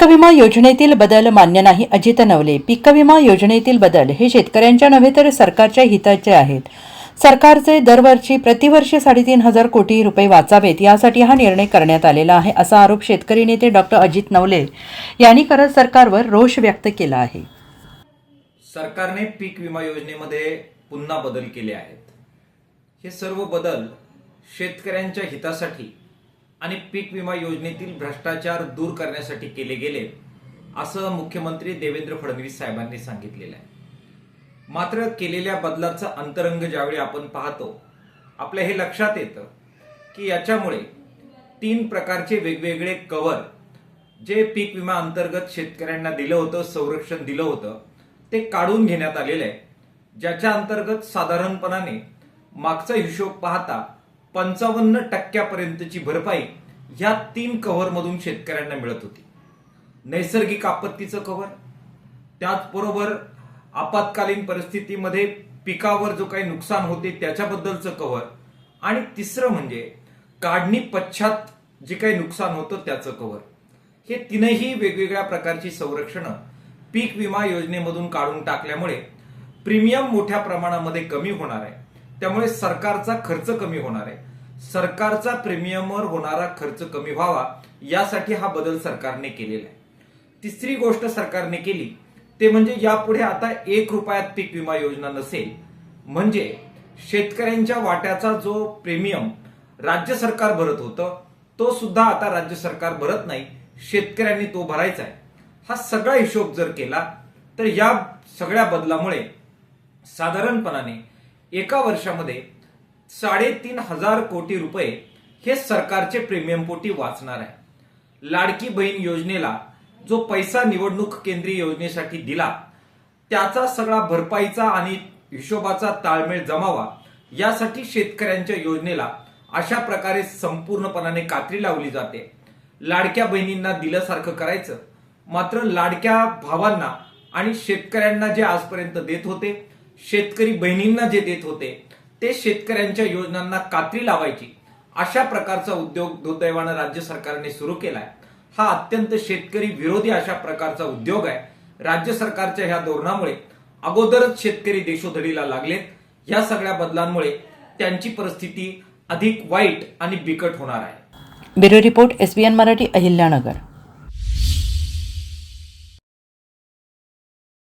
विमा योजनेतील बदल मान्य नाही. अजित नवले. पीक विमा योजनेतील बदल हे शेतकऱ्यांच्या नव्हे तर सरकारच्या हिताचे आहेत. सरकारचे दरवर्षी प्रतिवर्षी 3.5 कोटी रुपये वाचावेत यासाठी हा निर्णय करण्यात आलेला आहे, असा आरोप शेतकरी नेते डॉक्टर अजित नवले यांनी करत सरकारवर रोष व्यक्त केला आहे. सरकारने पीक विमा योजनेमध्ये पुन्हा बदल केले आहेत. हे सर्व बदल शेतकऱ्यांच्या हितासाठी आणि पीक विमा योजनेतील भ्रष्टाचार दूर करण्यासाठी केले गेले, असं मुख्यमंत्री देवेंद्र फडणवीस साहेबांनी सांगितलेलं आहे. मात्र केलेल्या बदलाचा अंतरंग ज्यावेळी आपण पाहतो, आपल्या हे लक्षात येतं की याच्यामुळे 3 प्रकारचे वेगवेगळे कव्हर जे पीक विमा अंतर्गत शेतकऱ्यांना दिलं होतं, संरक्षण दिलं होतं, ते काढून घेण्यात आलेलं आहे. ज्याच्या अंतर्गत साधारणपणाने मागचा हिशोब पाहता 55% भरपाई ह्या 3 कव्हरमधून शेतकऱ्यांना मिळत होती. नैसर्गिक आपत्तीचं कव्हर, त्याचबरोबर आपत्कालीन परिस्थितीमध्ये पिकावर जो काही नुकसान होते त्याच्याबद्दलचं कव्हर, आणि तिसरं म्हणजे काढणी पश्चात जे काही नुकसान होतं त्याचं कव्हर. हे 3ही वेगवेगळ्या प्रकारची संरक्षणं पीक विमा योजनेमधून काढून टाकल्यामुळे प्रीमियम मोठ्या प्रमाणामध्ये कमी होणार आहे. त्यामुळे सरकारचा खर्च कमी होणार आहे. सरकारचा प्रीमियमवर होणारा खर्च कमी व्हावा यासाठी हा बदल सरकारने केलेला आहे. तिसरी गोष्ट सरकारने केली ते म्हणजे यापुढे आता 1 रुपयात पीक विमा योजना नसेल. म्हणजे शेतकऱ्यांच्या वाट्याचा जो प्रीमियम राज्य सरकार भरत होतं तो सुद्धा आता राज्य सरकार भरत नाही, शेतकऱ्यांनी तो भरायचा आहे. हा सगळा हिशोब जर केला तर या सगळ्या बदलामुळे साधारणपणाने एका वर्षामध्ये 3.5 कोटी रुपये हे सरकारचे प्रीमियम पोटी वाचणार आहे. लाडकी बहीण योजनेला जो पैसा निवडणूक केंद्रीय योजनेसाठी दिला त्याचा सगळा भरपाईचा आणि हिशोबाचा ताळमेळ जमावा यासाठी शेतकऱ्यांच्या योजनेला अशा प्रकारे संपूर्णपणाने कात्री लावली जाते. लाडक्या बहिणींना दिल्यासारखं करायचं, मात्र लाडक्या भावांना आणि शेतकऱ्यांना जे आजपर्यंत देत होते, शेतकरी बहिणींना जे देत होते ते शेतकऱ्यांच्या योजनांना कात्री लावायची, अशा प्रकारचा उद्योग दुर्दैवानं राज्य सरकारने सुरू केलाय. हा अत्यंत शेतकरी विरोधी अशा प्रकारचा उद्योग आहे. राज्य सरकारच्या ह्या धोरणामुळे अगोदरच शेतकरी देशोधडीला लागलेत. या सगळ्या बदलांमुळे त्यांची परिस्थिती अधिक वाईट आणि बिकट होणार आहे. Bureau report, SBN Marathi, Ahilyanagar.